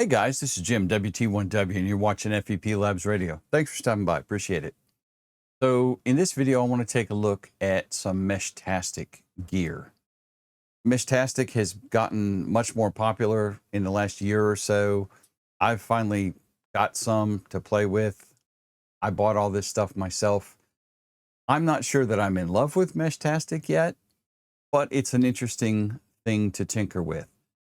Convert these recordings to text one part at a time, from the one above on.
Hey guys, this is Jim, WT1W, and you're watching FEPLabs Radio. Thanks for stopping by. Appreciate it. So in this video, I want to take a look at some Meshtastic gear. Meshtastic has gotten much more popular in the last year or so. I've finally got some to play with. I bought all this stuff myself. I'm not sure that I'm in love with Meshtastic yet, but it's an interesting thing to tinker with.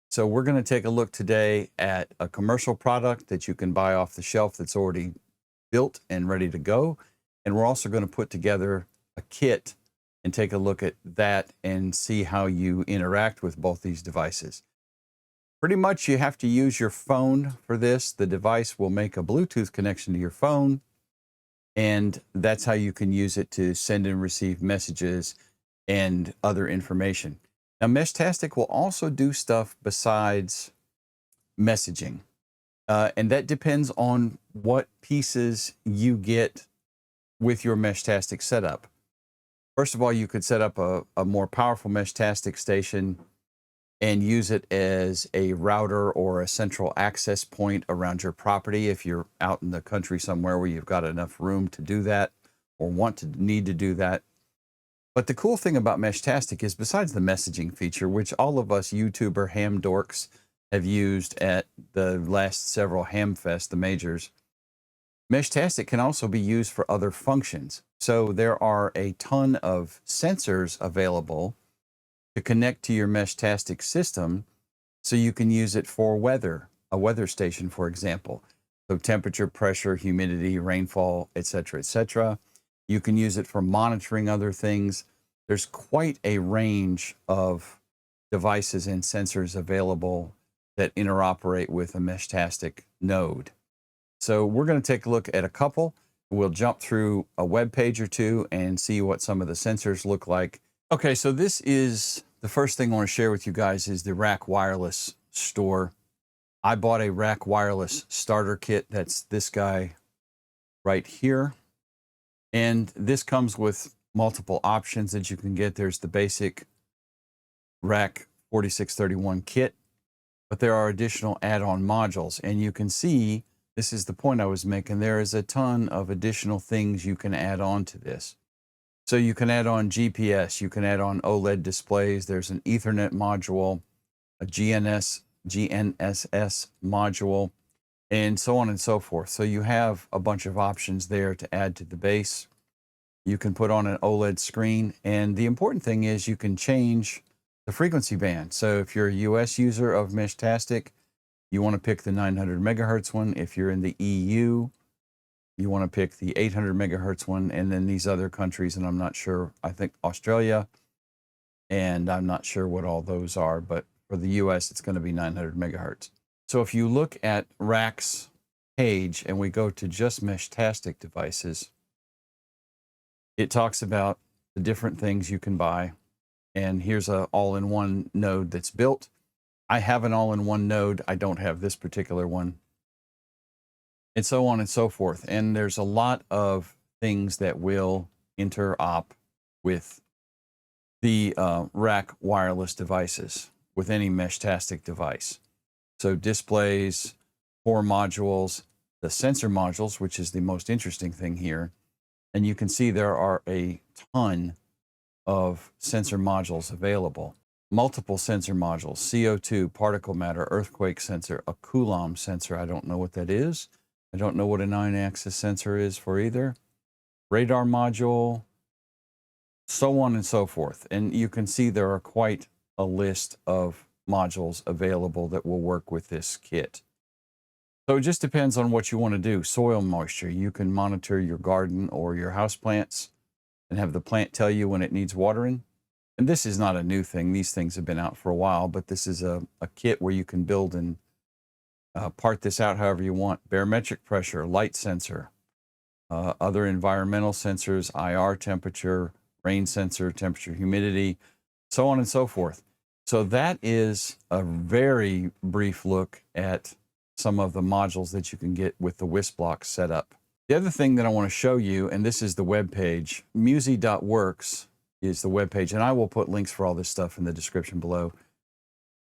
So we're going to take a look today at a commercial product that you can buy off the shelf that's already built and ready to go. And we're also going to put together a kit and take a look at that and see how you interact with both these devices. Pretty much you have to use your phone for this. The device will make a Bluetooth connection to your phone, and that's how you can use it to send and receive messages and other information. Now, Meshtastic will also do stuff besides messaging, and that depends on what pieces you get with your Meshtastic setup. First of all, you could set up a more powerful Meshtastic station and use it as a router or a central access point around your property if you're out in the country somewhere where you've got enough room to do that or need to do that. But the cool thing about Meshtastic is, besides the messaging feature, which all of us YouTuber ham dorks have used at the last several Hamfest, the majors, Meshtastic can also be used for other functions. So there are a ton of sensors available to connect to your Meshtastic system, so you can use it for weather, a weather station, for example. So temperature, pressure, humidity, rainfall, etc., etc. You can use it for monitoring other things. There's quite a range of devices and sensors available that interoperate with a Meshtastic node. So we're going to take a look at a couple. We'll jump through a web page or two and see what some of the sensors look like. Okay, so this is the first thing I want to share with you guys is the Rack Wireless store. I bought a Rack Wireless starter kit. That's this guy right here. And this comes with multiple options that you can get. There's the basic Rack 4631 kit, but there are additional add-on modules. And you can see, this is the point I was making, there is a ton of additional things you can add on to this. So you can add on GPS, you can add on OLED displays, there's an Ethernet module, a GNSS module, and so on and so forth. So you have a bunch of options there to add to the base. You can put on an OLED screen, and the important thing is you can change the frequency band. So if you're a US user of Meshtastic, you want to pick the 900 megahertz one. If you're in the EU, you want to pick the 800 megahertz one, and then these other countries, and I'm not sure, I think Australia, and I'm not sure what all those are, but for the US, it's going to be 900 megahertz. So if you look at Rack's page and we go to just Meshtastic devices, it talks about the different things you can buy. And here's an all-in-one node that's built. I have an all-in-one node. I don't have this particular one. And so on and so forth. And there's a lot of things that will interop with the Rack wireless devices, with any Meshtastic device. So displays, core modules, the sensor modules, which is the most interesting thing here. And you can see there are a ton of sensor modules available. Multiple sensor modules: CO2, particle matter, earthquake sensor, a Coulomb sensor. I don't know what that is. I don't know what a 9-axis sensor is for either. Radar module, so on and so forth. And you can see there are quite a list of modules available that will work with this kit. So it just depends on what you want to do. Soil moisture. You can monitor your garden or your houseplants and have the plant tell you when it needs watering. And this is not a new thing. These things have been out for a while, but this is a kit where you can build and part this out however you want. Barometric pressure, light sensor, other environmental sensors, IR temperature, rain sensor, temperature, humidity, so on and so forth. So that is a very brief look at some of the modules that you can get with the WISP-Block setup. The other thing that I want to show you, and this is the web page, musi.works is the web page, and I will put links for all this stuff in the description below.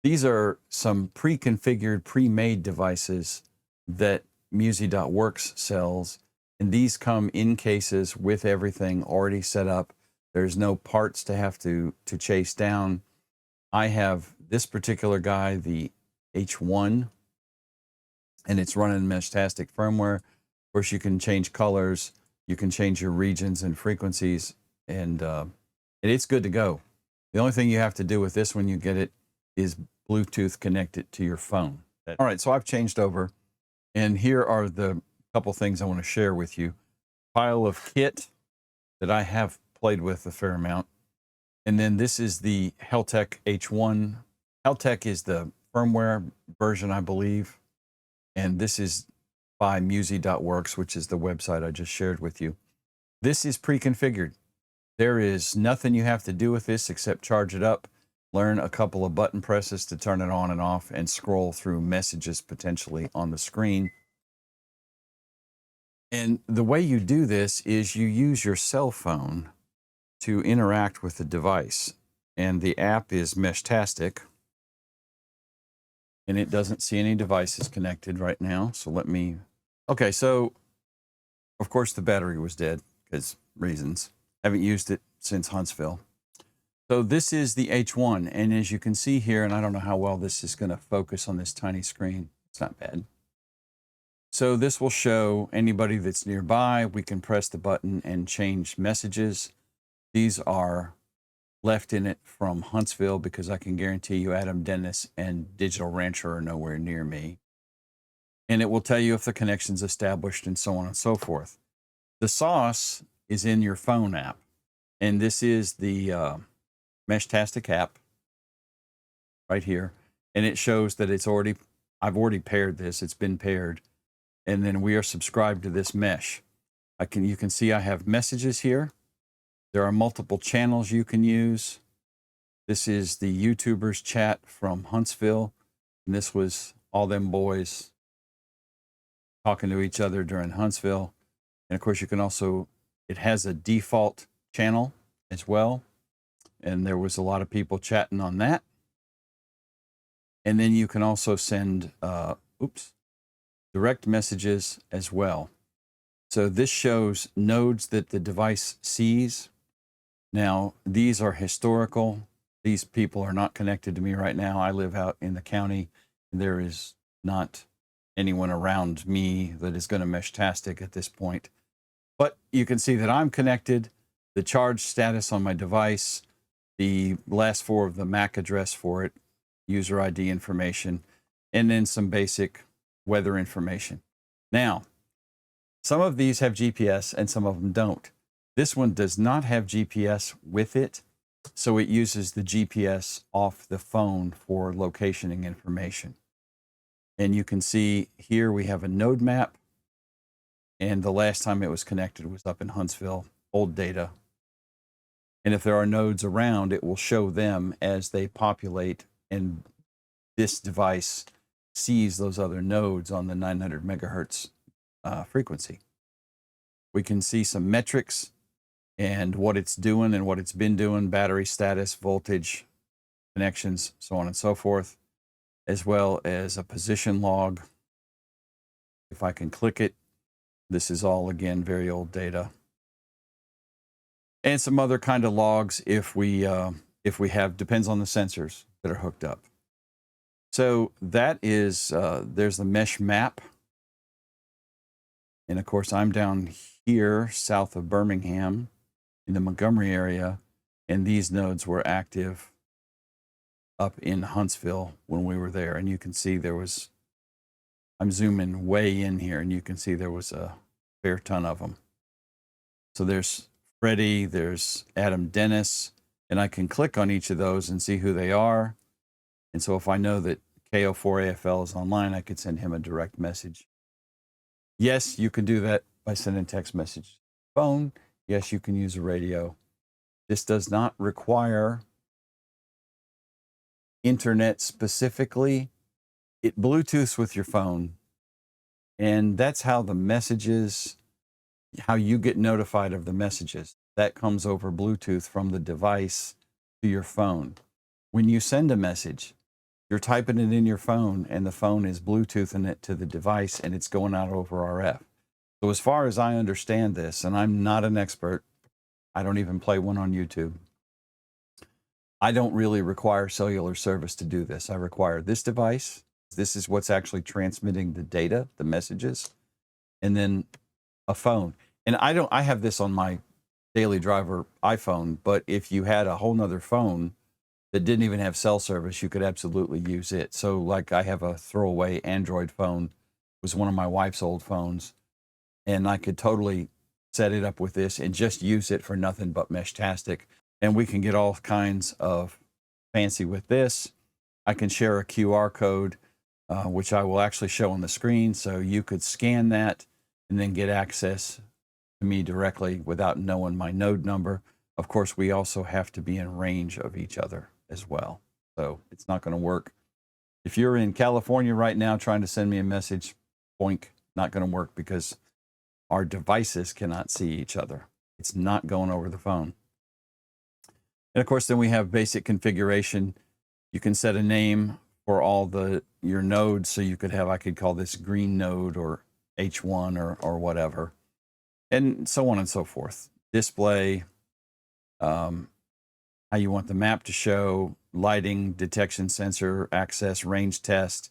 These are some pre-configured, pre-made devices that Mworks sells, and these come in cases with everything already set up. There's no parts to have to chase down. I have this particular guy, the H1, and it's running Meshtastic firmware. Of course, you can change colors, you can change your regions and frequencies, and it's good to go. The only thing you have to do with this when you get it is Bluetooth connect it to your phone. All right, so I've changed over, and here are the couple things I want to share with you. Pile of kit that I have played with a fair amount. And then this is the HTech H1. HTech is the firmware version, I believe. And this is by Mworks, which is the website I just shared with you. This is pre-configured. There is nothing you have to do with this except charge it up, learn a couple of button presses to turn it on and off, and scroll through messages potentially on the screen. And the way you do this is you use your cell phone to interact with the device. And the app is Meshtastic. And it doesn't see any devices connected right now. So let me, okay, so of course the battery was dead because reasons. Haven't used it since Huntsville. So this is the H1. And as you can see here, and I don't know how well this is going to focus on this tiny screen. It's not bad. So this will show anybody that's nearby. We can press the button and change messages. These are left in it from Huntsville because I can guarantee you Adam Dennis and Digital Rancher are nowhere near me. And it will tell you if the connection's established and so on and so forth. The sauce is in your phone app. And this is the Meshtastic app right here. And it shows that it's already, I've already paired this. It's been paired. And then we are subscribed to this mesh. You can see I have messages here. There are multiple channels you can use. This is the YouTubers chat from Huntsville. And this was all them boys talking to each other during Huntsville. And of course you can also, it has a default channel as well. And there was a lot of people chatting on that. And then you can also send, direct messages as well. So this shows nodes that the device sees. Now, these are historical. These people are not connected to me right now. I live out in the county. There is not anyone around me that is going to Meshtastic at this point. But you can see that I'm connected, the charge status on my device, the last four of the MAC address for it, user ID information, and then some basic weather information. Now, some of these have GPS and some of them don't. This one does not have GPS with it, so it uses the GPS off the phone for locationing information. And you can see here we have a node map, and the last time it was connected was up in Huntsville, old data. And if there are nodes around, it will show them as they populate, and this device sees those other nodes on the 900 megahertz frequency. We can see some metrics and what it's doing and what it's been doing, battery status, voltage, connections, so on and so forth, as well as a position log. If I can click it, this is all, again, very old data. And some other kind of logs if we have, depends on the sensors that are hooked up. So that is, there's the mesh map. And of course, I'm down here south of Birmingham in the Montgomery area. And these nodes were active up in Huntsville when we were there. And you can see there was, I'm zooming way in here, and you can see there was a fair ton of them. So there's Freddie, there's Adam Dennis, and I can click on each of those and see who they are. And so if I know that KO4AFL is online, I could send him a direct message. Yes, you can do that by sending text message. Phone, yes, you can use a radio. This does not require internet specifically. It Bluetooths with your phone. And that's how the messages, how you get notified of the messages. That comes over Bluetooth from the device to your phone. When you send a message, You're typing it in your phone, and the phone is Bluetoothing it to the device, and it's going out over RF. So as far as I understand this, and I'm not an expert, I don't even play one on YouTube, I don't really require cellular service to do this. I require this device. This is what's actually transmitting the data, the messages, and then a phone. And I have this on my daily driver iPhone, but if you had a whole nother phone that didn't even have cell service, you could absolutely use it. So like I have a throwaway Android phone, it was one of my wife's old phones, and I could totally set it up with this and just use it for nothing but Meshtastic. And we can get all kinds of fancy with this. I can share a QR code, which I will actually show on the screen. So you could scan that and then get access to me directly without knowing my node number. Of course, we also have to be in range of each other as well. So it's not going to work. If you're in California right now trying to send me a message, boink, not going to work because our devices cannot see each other. It's not going over the phone. And of course, then we have basic configuration. You can set a name for all your nodes. So you could have, I could call this green node or H1 or whatever, and so on and so forth. Display, how you want the map to show, lighting, detection sensor, access, range test,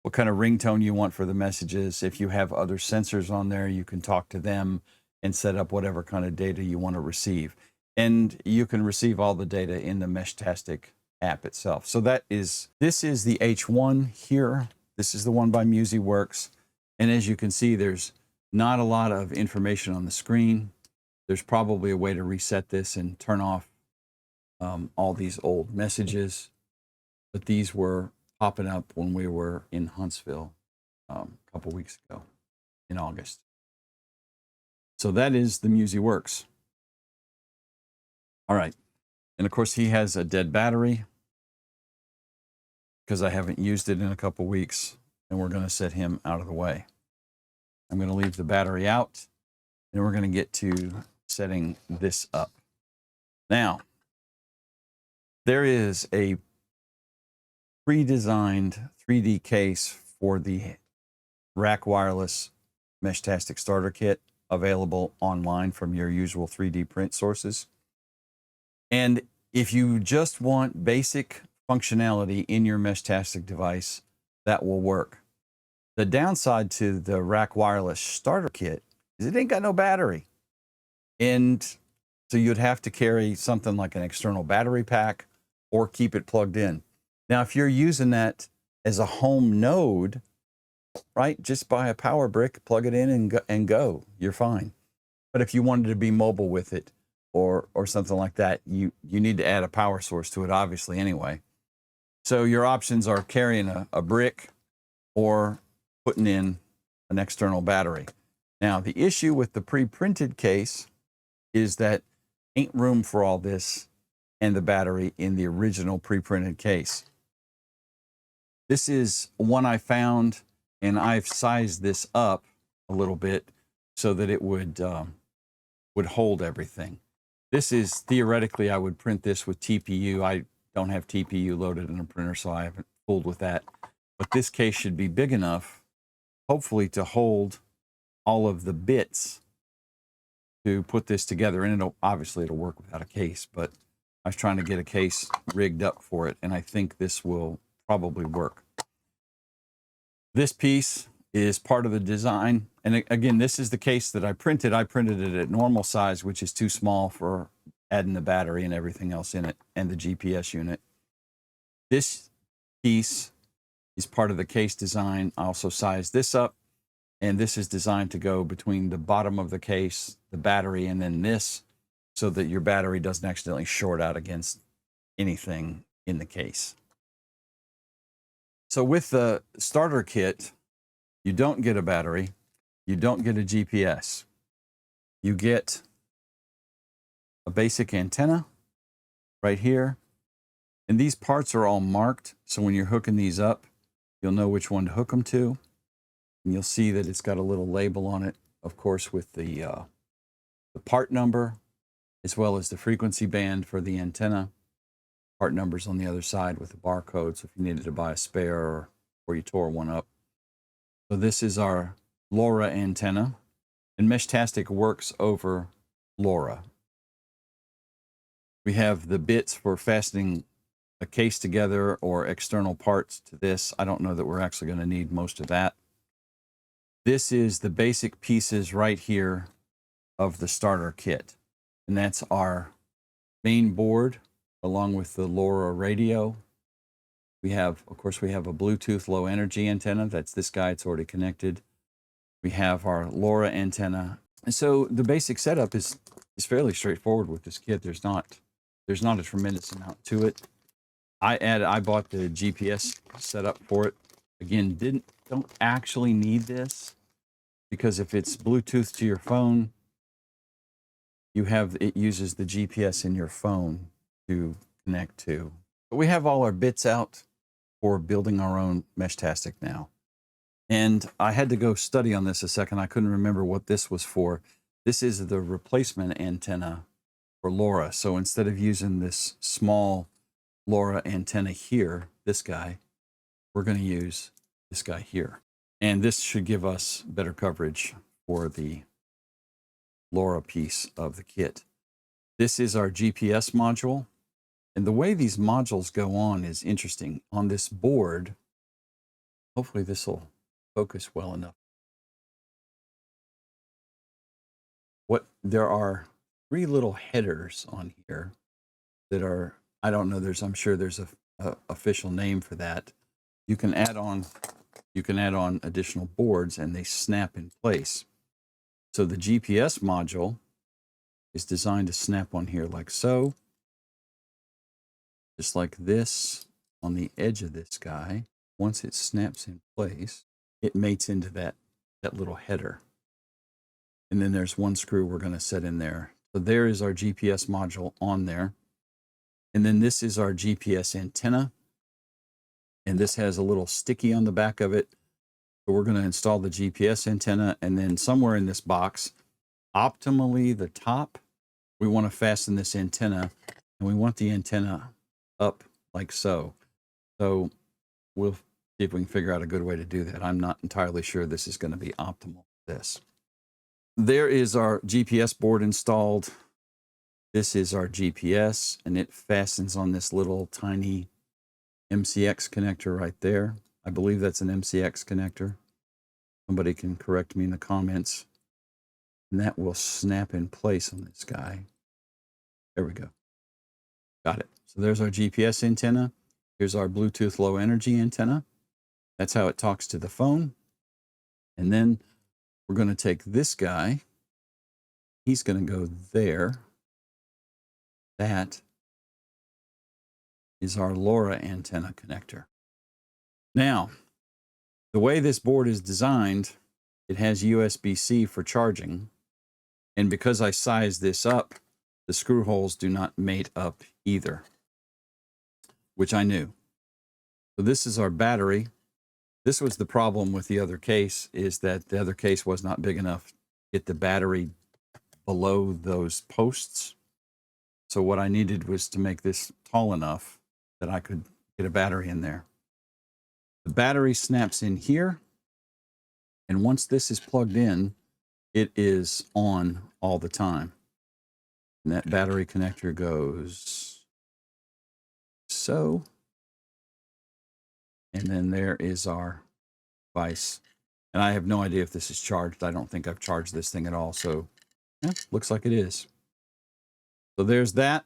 what kind of ringtone you want for the messages. If you have other sensors on there, you can talk to them and set up whatever kind of data you want to receive. And you can receive all the data in the Meshtastic app itself. So this is the H1 here. This is the one by Mworks. And as you can see, there's not a lot of information on the screen. There's probably a way to reset this and turn off all these old messages. But these were popping up when we were in Huntsville a couple weeks ago in August. So that is the Mworks. All right. And of course, he has a dead battery because I haven't used it in a couple weeks, and we're going to set him out of the way. I'm going to leave the battery out, and we're going to get to setting this up. Now, there is a pre-designed 3D case for the rack wireless Meshtastic starter kit available online from your usual 3D print sources. And if you just want basic functionality in your Meshtastic device, that will work. The downside to the rack wireless starter kit is it ain't got no battery. And so you'd have to carry something like an external battery pack or keep it plugged in. Now, if you're using that as a home node, right, just buy a power brick, plug it in and go. You're fine. But if you wanted to be mobile with it, or something like that, you need to add a power source to it, obviously, anyway. So your options are carrying a brick or putting in an external battery. Now, the issue with the pre-printed case is that ain't room for all this and the battery in the original pre-printed case. This is one I found, and I've sized this up a little bit so that it would hold everything. This is theoretically, I would print this with TPU. I don't have TPU loaded in a printer, so I haven't fooled with that. But this case should be big enough, hopefully, to hold all of the bits to put this together. And obviously it'll work without a case, but I was trying to get a case rigged up for it, and I think this will probably work. This piece is part of the design. And again, this is the case that I printed. I printed it at normal size, which is too small for adding the battery and everything else in it, and the GPS unit. This piece is part of the case design. I also sized this up, and this is designed to go between the bottom of the case, the battery, and then this, so that your battery doesn't accidentally short out against anything in the case. So with the starter kit, you don't get a battery, you don't get a GPS. You get a basic antenna right here. And these parts are all marked, so when you're hooking these up, you'll know which one to hook them to. And you'll see that it's got a little label on it, of course, with the part number, as well as the frequency band for the antenna. part numbers on the other side with the barcodes if you needed to buy a spare or you tore one up. So this is our LoRa antenna, and Meshtastic works over LoRa. We have the bits for fastening a case together or external parts to this. I don't know that we're actually going to need most of that. This is the basic pieces right here of the starter kit. And that's our main board along with the LoRa radio. We have, of course, we have a Bluetooth low energy antenna. That's this guy, it's already connected. We have our LoRa antenna. And so the basic setup is fairly straightforward with this kit. There's not a tremendous amount to it. I bought the GPS setup for it. Again, don't actually need this because if it's Bluetooth to your phone, it uses the GPS in your phone to connect to. But we have all our bits out for building our own Meshtastic now. And I had to go study on this a second. I couldn't remember what this was for. This is the replacement antenna for LoRa. So instead of using this small LoRa antenna here, this guy, we're going to use this guy here. And this should give us better coverage for the LoRa piece of the kit. This is our GPS module. And the way these modules go on is interesting. On this board, hopefully this will focus well enough. There are 3 little headers on here that are, I don't know, I'm sure there's a official name for that. You can add on additional boards and they snap in place. So the GPS module is designed to snap on here like so. Just like this on the edge of this guy. Once it snaps in place, it mates into that little header. And then there's one screw we're going to set in there. So there is our GPS module on there. And then this is our GPS antenna. And this has a little sticky on the back of it. So we're going to install the GPS antenna. And then somewhere in this box, optimally the top, we want to fasten this antenna. And we want the antenna up like so. So we'll see if we can figure out a good way to do that. I'm not entirely sure this is going to be optimal for this. There is our GPS board installed. This is our GPS, and it fastens on this little tiny MCX connector right there. I believe that's an MCX connector. Somebody can correct me in the comments. And that will snap in place on this guy. There we go. Got it. So there's our GPS antenna. Here's our Bluetooth low energy antenna. That's how it talks to the phone. And then we're going to take this guy. He's going to go there. That is our LoRa antenna connector. Now, the way this board is designed, it has USB-C for charging. And because I sized this up, the screw holes do not mate up either, which I knew. So this is our battery. This was the problem with the other case, is that the other case was not big enough to get the battery below those posts. So what I needed was to make this tall enough that I could get a battery in there. The battery snaps in here. And once this is plugged in, it is on all the time. And that battery connector goes so. And then there is our device. And I have no idea if this is charged. I don't think I've charged this thing at all. So yeah, looks like it is. So there's that.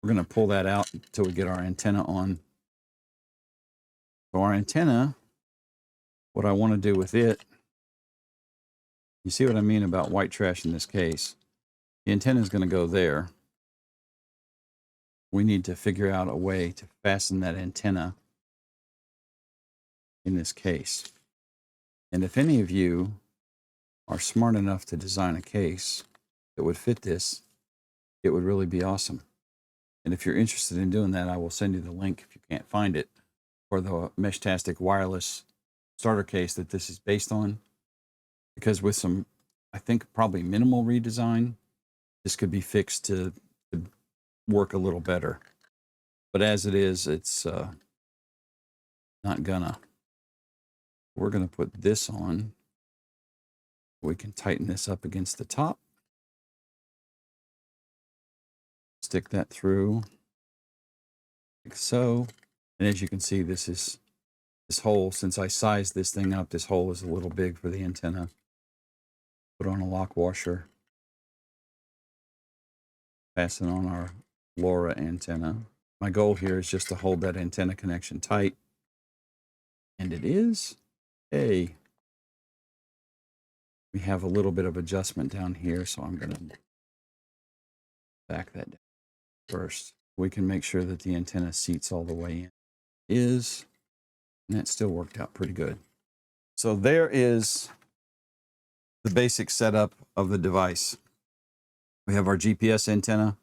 We're going to pull that out until we get our antenna on. So our antenna, what I want to do with it, you see what I mean about white trash in this case. The antenna is going to go there. We need to figure out a way to fasten that antenna in this case. And if any of you are smart enough to design a case that would fit this, it would really be awesome. And if you're interested in doing that, I will send you the link if you can't find it for the Meshtastic wireless starter case that this is based on. Because with some, I think probably minimal redesign, this could be fixed to work a little better. but as it is, it's not gonna. We're gonna put this on. We can tighten this up against the top. Stick that through like so. And as you can see, this hole, since I sized this thing up, this hole is a little big for the antenna. Put on a lock washer. Fasten on our LoRa antenna. My goal here is just to hold that antenna connection tight. And it is. Hey. We have a little bit of adjustment down here, so I'm going to back that down first. We can make sure that the antenna seats all the way in. And that still worked out pretty good. So there is the basic setup of the device. We have our GPS antenna,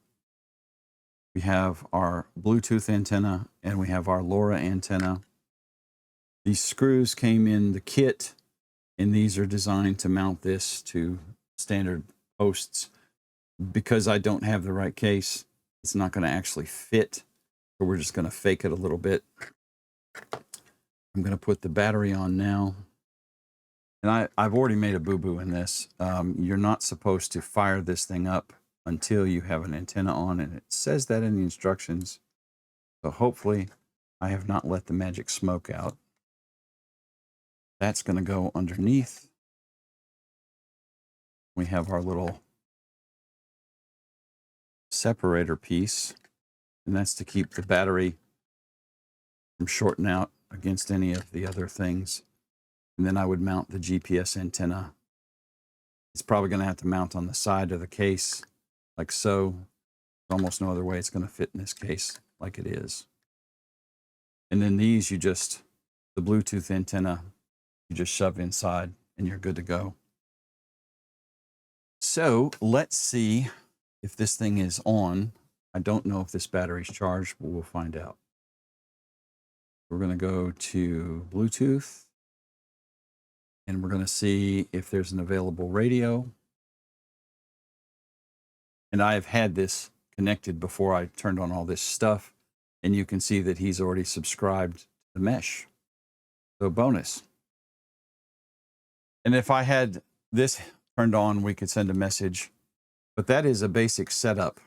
we have our Bluetooth antenna, and we have our LoRa antenna. These screws came in the kit, and these are designed to mount this to standard posts. Because I don't have the right case, it's not going to actually fit, so we're just going to fake it a little bit. I'm going to put the battery on now. And I've already made a boo-boo in this. You're not supposed to fire this thing up until you have an antenna on, and it says that in the instructions. So hopefully I have not let the magic smoke out. That's going to go underneath. We have our little separator piece, and that's to keep the battery from shorting out against any of the other things. And then I would mount the GPS antenna. It's probably going to have to mount on the side of the case like so. There's almost no other way it's going to fit in this case like it is. And then these, the Bluetooth antenna, you just shove inside and you're good to go. So let's see if this thing is on. I don't know if this battery's charged, but we'll find out. We're going to go to Bluetooth. And we're going to see if there's an available radio. And I have had this connected before I turned on all this stuff. And you can see that he's already subscribed to the mesh. So bonus. And if I had this turned on, we could send a message. But that is a basic setup.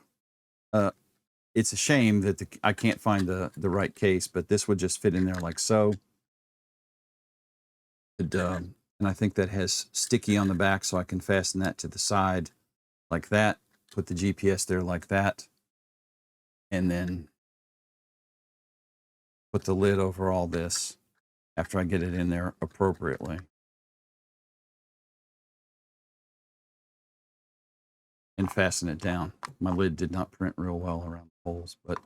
It's a shame that I can't find the right case, but this would just fit in there like so. And I think that has sticky on the back, so I can fasten that to the side like that. Put the GPS there like that. And then put the lid over all this after I get it in there appropriately. And fasten it down. My lid did not print real well around the holes, but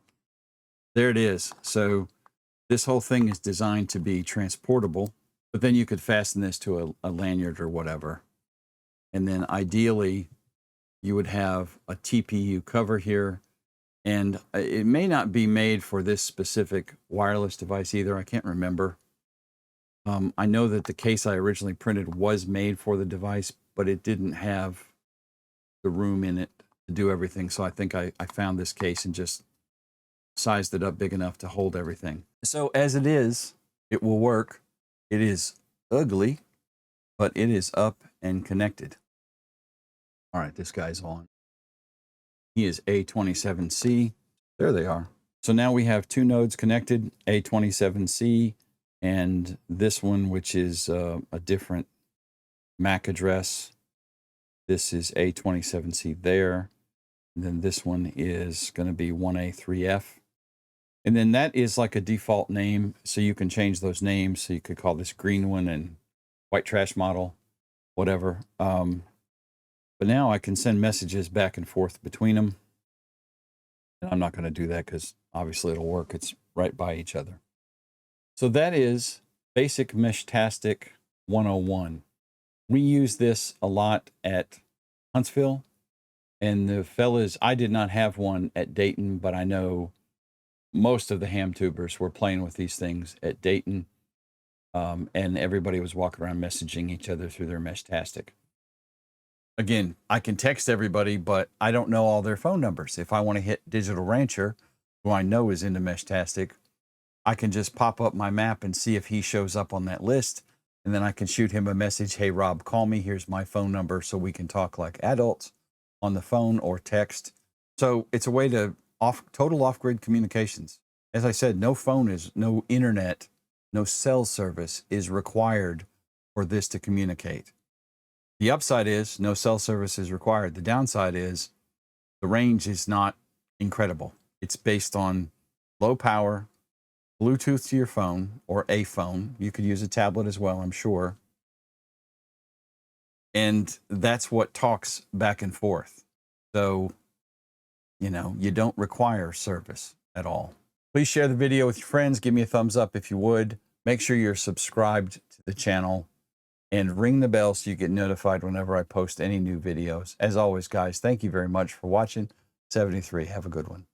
there it is. So this whole thing is designed to be transportable. But then you could fasten this to a lanyard or whatever. And then ideally, you would have a TPU cover here. And it may not be made for this specific wireless device either. I can't remember. I know that the case I originally printed was made for the device, but it didn't have the room in it to do everything. So I think I found this case and just sized it up big enough to hold everything. So as it is, it will work. It is ugly, but it is up and connected. All right, this guy's on. He is A27C. There they are. So now we have two nodes connected, A27C, and this one, which is a different MAC address. This is A27C there. And then this one is going to be 1A3F. And then that is like a default name, so you can change those names. So you could call this green one and white trash model, whatever. But now I can send messages back and forth between them. And I'm not going to do that because obviously it'll work. It's right by each other. So that is basic Meshtastic 101. We use this a lot at Huntsville. And the fellas, I did not have one at Dayton, but I know most of the ham tubers were playing with these things at Dayton, and everybody was walking around messaging each other through their Meshtastic. Again, I can text everybody, but I don't know all their phone numbers. If I want to hit Digital Rancher, who I know is into Meshtastic, I can just pop up my map and see if he shows up on that list. And then I can shoot him a message. Hey, Rob, call me. Here's my phone number so we can talk like adults on the phone or text. So it's a way to total off-grid communications. As I said, no internet, no cell service is required for this to communicate. The upside is no cell service is required. The downside is the range is not incredible. It's based on low power, Bluetooth to your phone or a phone. You could use a tablet as well, I'm sure. And that's what talks back and forth. So, you don't require service at all. Please share the video with your friends. Give me a thumbs up if you would. Make sure you're subscribed to the channel and ring the bell so you get notified whenever I post any new videos. As always, guys, thank you very much for watching. 73. Have a good one.